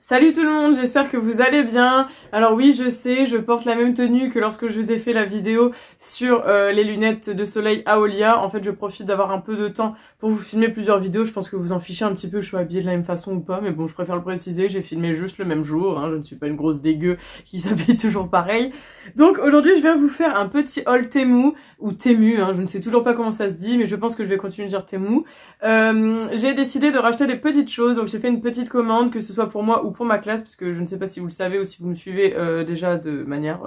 Salut tout le monde, j'espère que vous allez bien. Alors oui, je sais, je porte la même tenue que lorsque je vous ai fait la vidéo sur les lunettes de soleil Aolia. En fait, je profite d'avoir un peu de temps pour vous filmer plusieurs vidéos. Je pense que vous en fichez un petit peu que je sois habillée de la même façon ou pas. Mais bon, je préfère le préciser, j'ai filmé juste le même jour. Hein. Je ne suis pas une grosse dégueu qui s'habille toujours pareil. Donc aujourd'hui, je viens vous faire un petit haul Temu, ou Temu, hein, je ne sais toujours pas comment ça se dit, mais je pense que je vais continuer de dire Temu. J'ai décidé de racheter des petites choses, donc j'ai fait une petite commande, que ce soit pour moi ou pour ma classe, parce que je ne sais pas si vous le savez ou si vous me suivez déjà de manière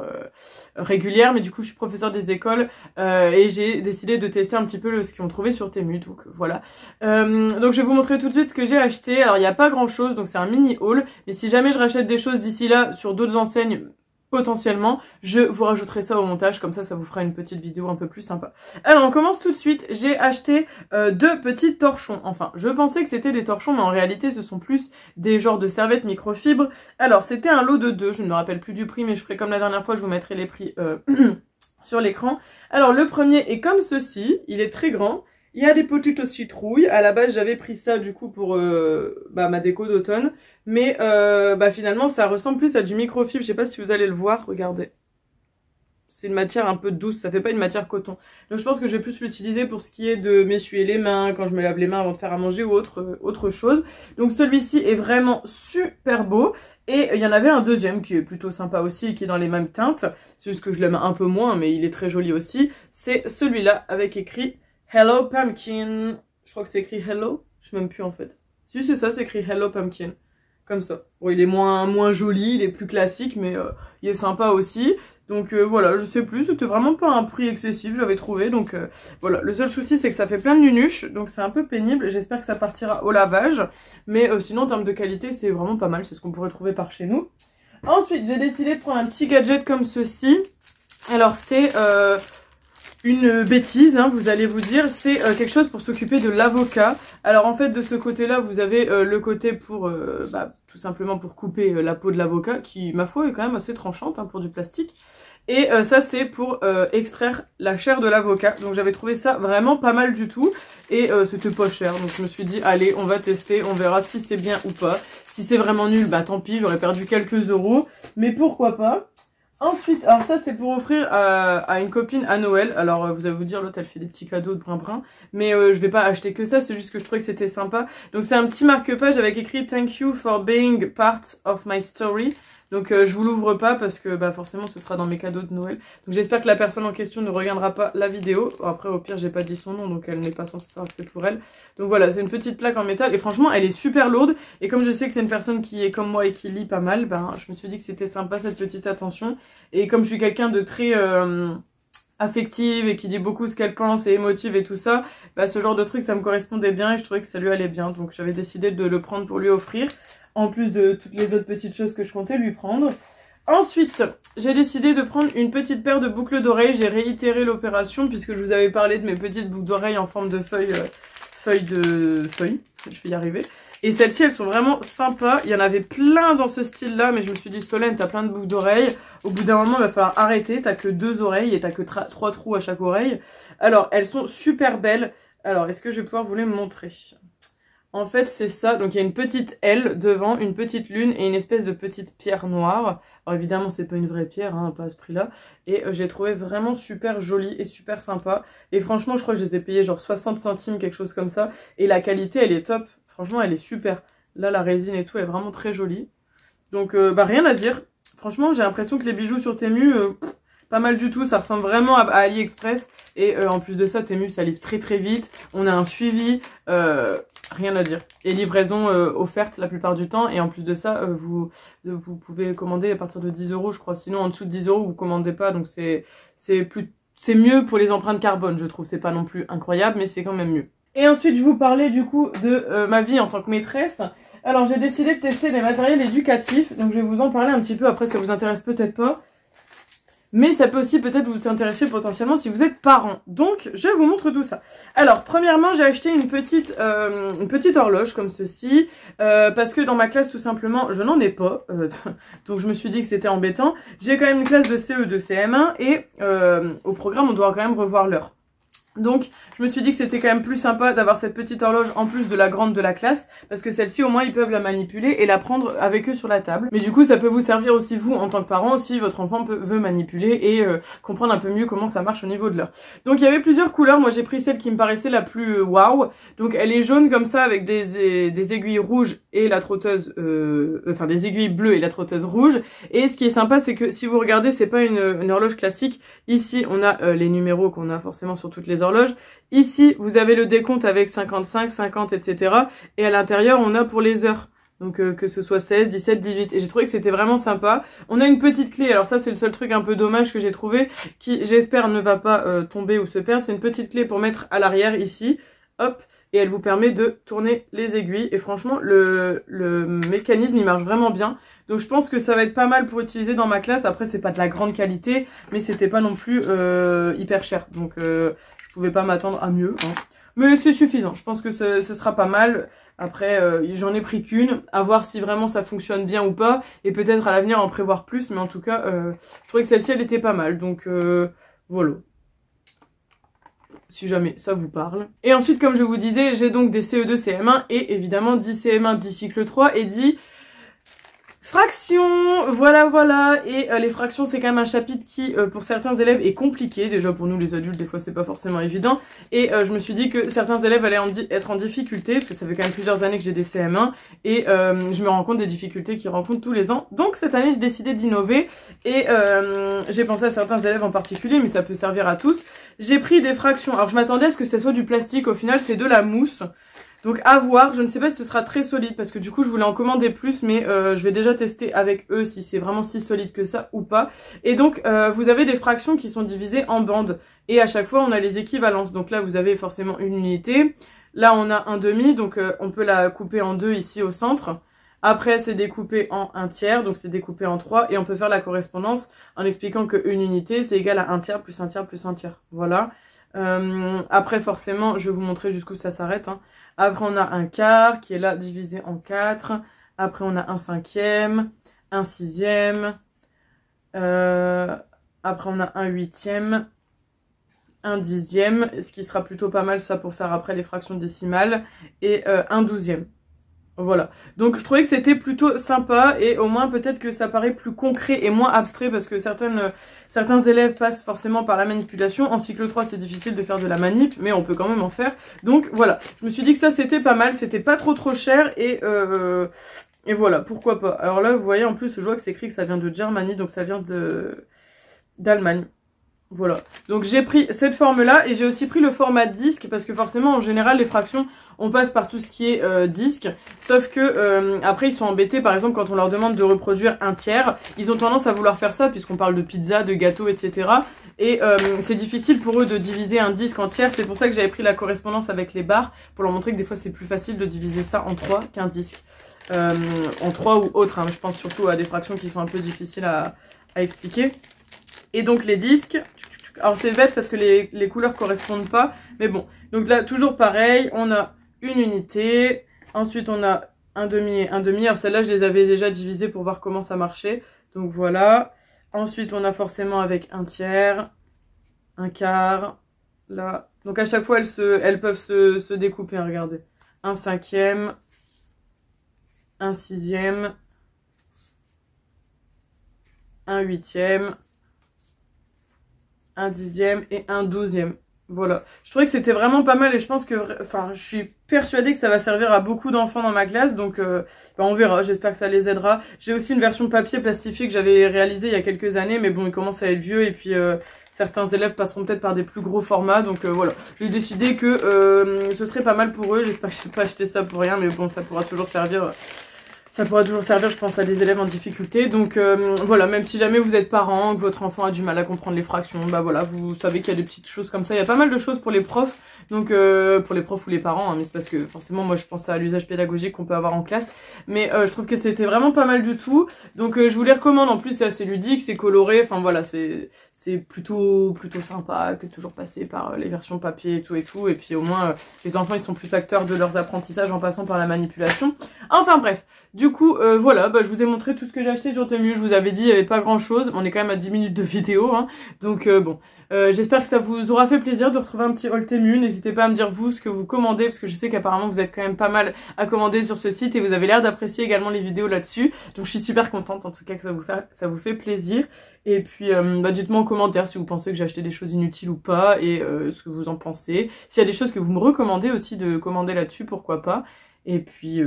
régulière, mais du coup je suis professeure des écoles et j'ai décidé de tester un petit peu ce qu'ils ont trouvé sur Temu, donc voilà. Donc je vais vous montrer tout de suite ce que j'ai acheté. Alors il n'y a pas grand chose, donc c'est un mini haul, mais si jamais je rachète des choses d'ici là sur d'autres enseignes, potentiellement, je vous rajouterai ça au montage, comme ça vous fera une petite vidéo un peu plus sympa. Alors on commence tout de suite, j'ai acheté deux petits torchons, enfin je pensais que c'était des torchons mais en réalité ce sont plus des genres de serviettes microfibres. Alors c'était un lot de deux, je ne me rappelle plus du prix mais je ferai comme la dernière fois, je vous mettrai les prix sur l'écran. Alors le premier est comme ceci, il est très grand. Il y a des petites citrouilles. À la base, j'avais pris ça du coup pour ma déco d'automne. Mais finalement, ça ressemble plus à du microfibre. Je sais pas si vous allez le voir. Regardez. C'est une matière un peu douce. Ça fait pas une matière coton. Donc je pense que je vais plus l'utiliser pour ce qui est de m'essuyer les mains, quand je me lave les mains avant de faire à manger ou autre chose. Donc celui-ci est vraiment super beau. Et il y en avait un deuxième qui est plutôt sympa aussi et qui est dans les mêmes teintes. C'est juste que je l'aime un peu moins, mais il est très joli aussi. C'est celui-là avec écrit Hello Pumpkin. Je crois que c'est écrit Hello. Je sais même plus en fait. Si c'est ça, c'est écrit Hello Pumpkin. Comme ça. Bon, il est moins joli, il est plus classique, mais il est sympa aussi. Donc voilà, je sais plus, c'était vraiment pas un prix excessif, j'avais trouvé. Donc voilà, le seul souci c'est que ça fait plein de nunuches, donc c'est un peu pénible. J'espère que ça partira au lavage. Mais sinon en termes de qualité, c'est vraiment pas mal, c'est ce qu'on pourrait trouver par chez nous. Ensuite, j'ai décidé de prendre un petit gadget comme ceci. Alors c'est une bêtise, hein, vous allez vous dire, c'est quelque chose pour s'occuper de l'avocat. Alors en fait de ce côté-là, vous avez le côté pour, tout simplement pour couper la peau de l'avocat, qui ma foi est quand même assez tranchante hein, pour du plastique. Et ça c'est pour extraire la chair de l'avocat. Donc j'avais trouvé ça vraiment pas mal du tout. Et c'était pas cher, donc je me suis dit allez on va tester, on verra si c'est bien ou pas. Si c'est vraiment nul, bah tant pis, j'aurais perdu quelques euros. Mais pourquoi pas. Ensuite, alors ça c'est pour offrir à une copine à Noël. Alors vous allez vous dire, l'autre elle fait des petits cadeaux de brin-brin. Mais je vais pas acheter que ça, c'est juste que je trouvais que c'était sympa. Donc c'est un petit marque-page avec écrit Thank you for being part of my story. Donc je vous l'ouvre pas parce que forcément ce sera dans mes cadeaux de Noël. Donc j'espère que la personne en question ne regardera pas la vidéo. Après au pire j'ai pas dit son nom donc elle n'est pas censée savoir que c'est pour elle. Donc voilà, c'est une petite plaque en métal et franchement elle est super lourde. Et comme je sais que c'est une personne qui est comme moi et qui lit pas mal, je me suis dit que c'était sympa cette petite attention. Et comme je suis quelqu'un de très affective et qui dit beaucoup ce qu'elle pense et émotive et tout ça, ce genre de truc ça me correspondait bien et je trouvais que ça lui allait bien. Donc j'avais décidé de le prendre pour lui offrir. En plus de toutes les autres petites choses que je comptais lui prendre. Ensuite, j'ai décidé de prendre une petite paire de boucles d'oreilles. J'ai réitéré l'opération puisque je vous avais parlé de mes petites boucles d'oreilles en forme de feuilles. Je vais y arriver. Et celles-ci, elles sont vraiment sympas. Il y en avait plein dans ce style-là, mais je me suis dit, Solène, t'as plein de boucles d'oreilles. Au bout d'un moment, il va falloir arrêter. T'as que 2 oreilles et t'as que 3 trous à chaque oreille. Alors, elles sont super belles. Alors, est-ce que je vais pouvoir vous les montrer ? En fait, c'est ça. Donc, il y a une petite aile devant, une petite lune et une espèce de petite pierre noire. Alors, évidemment, c'est pas une vraie pierre, hein, pas à ce prix-là. Et j'ai trouvé vraiment super joli et super sympa. Et franchement, je crois que je les ai payés genre 60 centimes, quelque chose comme ça. Et la qualité, elle est top. Franchement, elle est super. Là, la résine et tout, elle est vraiment très jolie. Donc, rien à dire. Franchement, j'ai l'impression que les bijoux sur Temu, pas mal du tout. Ça ressemble vraiment à AliExpress. Et en plus de ça, Temu, ça livre très très vite. On a un suivi. Rien à dire. Et livraison offerte la plupart du temps. Et en plus de ça, vous pouvez commander à partir de 10 euros, je crois. Sinon, en dessous de 10 euros, vous commandez pas. Donc, c'est mieux pour les empreintes carbone, je trouve. C'est pas non plus incroyable, mais c'est quand même mieux. Et ensuite, je vous parlais du coup de ma vie en tant que maîtresse. Alors, j'ai décidé de tester les matériels éducatifs. Donc, je vais vous en parler un petit peu. Après, ça vous intéresse peut-être pas. Mais ça peut aussi peut-être vous intéresser potentiellement si vous êtes parent. Donc, je vous montre tout ça. Alors, premièrement, j'ai acheté une petite horloge comme ceci. Parce que dans ma classe, tout simplement, je n'en ai pas. Donc, je me suis dit que c'était embêtant. J'ai quand même une classe de CE, de CM1. Et au programme, on doit quand même revoir l'heure. Donc je me suis dit que c'était quand même plus sympa d'avoir cette petite horloge en plus de la grande de la classe, parce que celle-ci au moins ils peuvent la manipuler et la prendre avec eux sur la table. Mais du coup ça peut vous servir aussi vous en tant que parent si votre enfant veut manipuler et comprendre un peu mieux comment ça marche au niveau de l'heure. Donc il y avait plusieurs couleurs, moi j'ai pris celle qui me paraissait la plus waouh. Donc elle est jaune comme ça avec des aiguilles rouges et la trotteuse, enfin des aiguilles bleues et la trotteuse rouge. Et ce qui est sympa c'est que si vous regardez c'est pas une horloge classique, ici on a les numéros qu'on a forcément sur toutes les horloges. Ici, vous avez le décompte avec 55, 50, etc. Et à l'intérieur, on a pour les heures. Donc que ce soit 16, 17, 18. Et j'ai trouvé que c'était vraiment sympa. On a une petite clé. Alors ça, c'est le seul truc un peu dommage que j'ai trouvé, qui, j'espère, ne va pas tomber ou se perdre. C'est une petite clé pour mettre à l'arrière ici. Hop. Et elle vous permet de tourner les aiguilles. Et franchement, le mécanisme, il marche vraiment bien. Donc je pense que ça va être pas mal pour utiliser dans ma classe. Après, c'est pas de la grande qualité, mais c'était pas non plus hyper cher. Donc je pouvais pas m'attendre à mieux. Hein. Mais c'est suffisant. Je pense que ce sera pas mal. Après, j'en ai pris qu'une. À voir si vraiment ça fonctionne bien ou pas. Et peut-être à l'avenir en prévoir plus. Mais en tout cas, je trouvais que celle-ci, elle était pas mal. Donc voilà. Si jamais ça vous parle. Et ensuite, comme je vous disais, j'ai donc des CE2, CM1 et évidemment 10 CM1, 10 cycle 3 et 10 fractions. Voilà. Et les fractions, c'est quand même un chapitre qui, pour certains élèves, est compliqué. Déjà pour nous les adultes, des fois c'est pas forcément évident. Et je me suis dit que certains élèves allaient être en difficulté, parce que ça fait quand même plusieurs années que j'ai des CM1. Et je me rends compte des difficultés qu'ils rencontrent tous les ans. Donc cette année, j'ai décidé d'innover. Et j'ai pensé à certains élèves en particulier, mais ça peut servir à tous. J'ai pris des fractions. Alors je m'attendais à ce que ce soit du plastique, au final c'est de la mousse. Donc à voir, je ne sais pas si ce sera très solide parce que du coup je voulais en commander plus, mais je vais déjà tester avec eux si c'est vraiment si solide que ça ou pas. Et donc vous avez des fractions qui sont divisées en bandes et à chaque fois on a les équivalences. Donc là vous avez forcément une unité, là on a un demi, donc on peut la couper en deux ici au centre. Après c'est découpé en un tiers, donc c'est découpé en 3 et on peut faire la correspondance en expliquant qu'une unité c'est égal à un tiers plus un tiers plus un tiers. Voilà. Après forcément je vais vous montrer jusqu'où ça s'arrête. Hein. Après on a un quart qui est là divisé en 4. Après on a un cinquième, un sixième. Après on a un huitième, un dixième. Ce qui sera plutôt pas mal ça pour faire après les fractions décimales. Et un douzième. Voilà, donc je trouvais que c'était plutôt sympa et au moins peut-être que ça paraît plus concret et moins abstrait parce que certains élèves passent forcément par la manipulation. En cycle 3 c'est difficile de faire de la manip mais on peut quand même en faire. Donc voilà, je me suis dit que ça c'était pas mal, c'était pas trop cher et voilà, pourquoi pas. Alors là vous voyez en plus je vois que c'est écrit que ça vient de Germany donc ça vient d'Allemagne. Voilà, donc j'ai pris cette forme-là et j'ai aussi pris le format disque parce que forcément en général les fractions on passe par tout ce qui est disque, sauf que après ils sont embêtés par exemple quand on leur demande de reproduire un tiers, ils ont tendance à vouloir faire ça puisqu'on parle de pizza, de gâteau, etc. Et c'est difficile pour eux de diviser un disque en tiers, c'est pour ça que j'avais pris la correspondance avec les barres pour leur montrer que des fois c'est plus facile de diviser ça en 3 qu'un disque. En 3 ou autre, hein. Je pense surtout à des fractions qui sont un peu difficiles à expliquer. Et donc les disques, alors c'est bête parce que les couleurs correspondent pas, mais bon. Donc là, toujours pareil, on a une unité, ensuite on a un demi et un demi. Alors celle-là, je les avais déjà divisées pour voir comment ça marchait. Donc voilà. Ensuite, on a forcément avec un tiers, un quart, là. Donc à chaque fois, elles peuvent se découper, hein, regardez. Un cinquième, un sixième, un huitième, un dixième et un douzième. Voilà. Je trouvais que c'était vraiment pas mal et je pense que... Enfin, je suis persuadée que ça va servir à beaucoup d'enfants dans ma classe. Donc, on verra. J'espère que ça les aidera. J'ai aussi une version papier plastifié que j'avais réalisée il y a quelques années. Mais bon, il commence à être vieux et puis... certains élèves passeront peut-être par des plus gros formats. Donc voilà. J'ai décidé que ce serait pas mal pour eux. J'espère que je n'ai pas acheté ça pour rien. Mais bon, ça pourra toujours servir... Ça pourra toujours servir, je pense, à des élèves en difficulté. Donc voilà, même si jamais vous êtes parent, que votre enfant a du mal à comprendre les fractions, bah voilà, vous savez qu'il y a des petites choses comme ça. Il y a pas mal de choses pour les profs, donc pour les profs ou les parents, hein, mais c'est parce que forcément, moi je pense à l'usage pédagogique qu'on peut avoir en classe. Mais je trouve que c'était vraiment pas mal du tout. Donc je vous les recommande, en plus c'est assez ludique, c'est coloré, enfin voilà, c'est plutôt sympa que toujours passer par les versions papier et tout. Et puis au moins, les enfants ils sont plus acteurs de leurs apprentissages en passant par la manipulation. Enfin bref, du du coup, voilà, bah, je vous ai montré tout ce que j'ai acheté sur Temu. Je vous avais dit, il n'y avait pas grand chose. On est quand même à 10 minutes de vidéo, hein. Donc bon, j'espère que ça vous aura fait plaisir de retrouver un petit haul Temu. N'hésitez pas à me dire vous ce que vous commandez, parce que je sais qu'apparemment vous êtes quand même pas mal à commander sur ce site et vous avez l'air d'apprécier également les vidéos là-dessus. Donc je suis super contente en tout cas que ça vous fait plaisir. Et puis bah, dites-moi en commentaire si vous pensez que j'ai acheté des choses inutiles ou pas et ce que vous en pensez. S'il y a des choses que vous me recommandez aussi de commander là-dessus, pourquoi pas. Et puis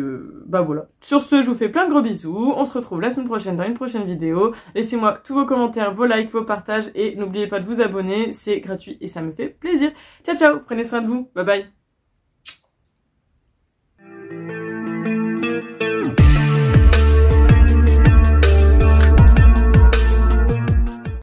bah voilà. Sur ce, je vous fais plein de gros bisous. On se retrouve la semaine prochaine dans une prochaine vidéo. Laissez-moi tous vos commentaires, vos likes, vos partages et n'oubliez pas de vous abonner. C'est gratuit et ça me fait plaisir. Ciao ciao, prenez soin de vous. Bye bye.